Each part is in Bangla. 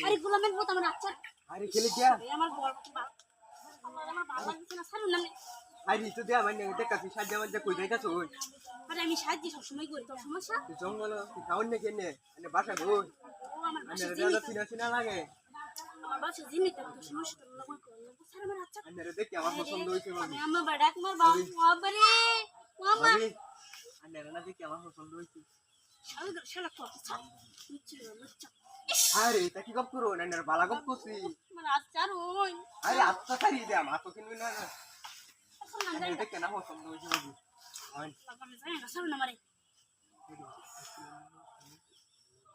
আরে গোলামের মত আমার আচ্ছা আরে খেলে কিয়া আমার বল আমার ভালো লাগছে না ছাড়ুন না আরে তো দেয়া মানে দেখা তুই সাজ্জা মধ্যে কই যাইতাছ ওই আরে আমি সাহায্য সবসময় করি তোর সমস্যা তুই জঙ্গল তুই খাওন না কেনে মানে বাসা গো ও আমার বাসা আরে জিমি দাদা চিনা চিনা লাগে আমার বাসা জিমি তোর সমস্যা তোর লাগবে ছাড় আমার আচ্ছা আরে দেখি আমার পছন্দ হইছে ভাবি আমার বাড়াক মার বাবারে মামা আরে না দেখি আমার পছন্দ হইছে শালা শালা কত ছাড় নিচে লুচ্চা আরে তা কি গপ করো না বালা গপ করছি আমার আচ্ছা ওই আরে আত্মা ছাড়ি দে আমার তো কিনবি না আরে দেখি না পছন্দ হইছে ভাবি আই বাবারে জানি না ছাড় না মারে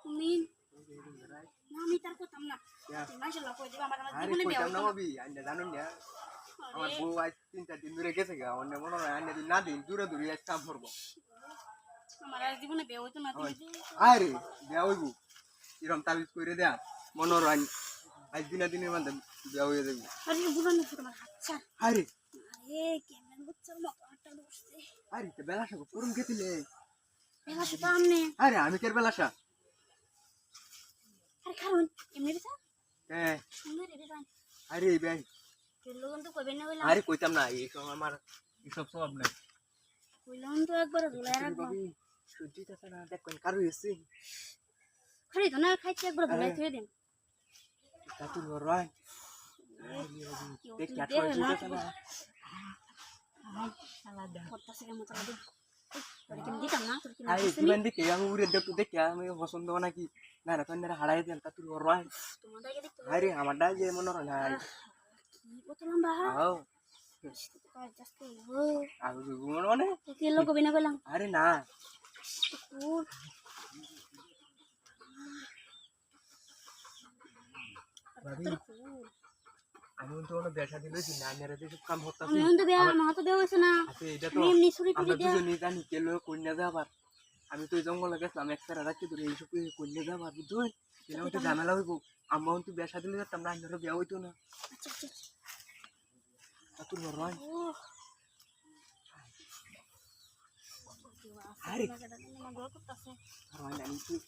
তুমি না আমি তার করতাম না মাশাআল্লাহ কই দিবা আমার আরে জীবনে কইতাম না ভাবি আইনা জানুন না আমার বউ আজ 3-4 দিন ধরে গেছে গা অন্য মনে হয় আইনা দিন না দিন দূরে দূরে আজ কাম করবো আমার আর জীবনে বিয়ে হইতো না তুমি আরে বিয়া হইব এরকম তাবিজ করে দেয়া মনোর আজ দিনের মধ্যে বিয়া হয়ে যাবে আরে বুঝান না তোমার হাত ছাড় আরে আরে কেমন বুঝছো মাথাটা বসছে আরে তো বেলাসা করুন গেছিলে বেলা তো আমনে আরে আমি কের বেলাসা আরে খারুন এমনি রে হ্যাঁ সুন্দর রে ভাই আরে ভাই লোকন তো কইবেন না বললাম আরে কইতাম না এই সব আমার এসব সব নাই কইলাম তো একবার ধুলাই রাখবো সত্যি তো না দেখ কোন কারু এসে খালি তো না খাইতে একবার ধুলাই থুই দেন তা তুই রয় দেখ কি আটকে না করতেছে কেমন তালা দিন তোর কেমন দিতাম না তোর আরে কেমন জীবন দেখে আমি উড়ে দেখতে দেখে আমি পছন্দ নাকি না না তোর হারাই দেন তা তুই রয় তোমার দাগে দেখতে আরে আমারটা যে মনে হয় না কি কত লম্বা আও কাজ জাস্ট আমি মনে মানে তো কি লোক বিনা কইলাম আরে না কুল আমি তো ওটা দেখা দিলেছি না মেরে যে সব কাম হচ্ছে আমি তো বিয়া আমার তো বিয়া হইছে না আচ্ছা এটা তো এমনি ছুরি আমরা টুরি দেয়া দুজনেই জানি কে লোক কন্যা যাবার আমি তো জঙ্গলে গেছিলাম একসাথে রাখতে ধরে এইসব কন্যা যাবার বুঝুন এলাম তো ঝামেলা হইব আমরা তো বেসা দিলে যেতাম না আইনারও বিয়া হইতো না আচ্ছা আচ্ছা তা তোর রয় ও আরে আমার গোল করতেছে রয় না তুই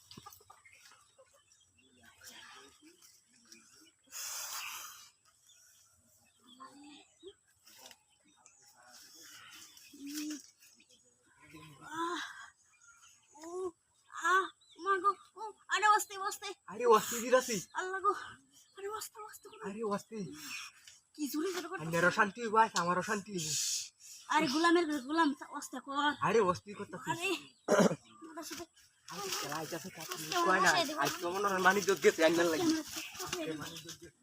আরে ওস্তি দিরাছি আল্লাহ গো আরে ওস্তে ওস্তে আরে ওস্তি কি জুরি জুরি করে আইনারও শান্তি হইব আমারও শান্তি হইব আরে গোলামের গোলাম ওস্তে কর আরে ওস্তি করতেছি আরে মোটা সাথে আইতাছে কাকি কয় না আজ তো মনে হয় মানি যোগ গেছে আইনার লাগি মানি যোগ গেছে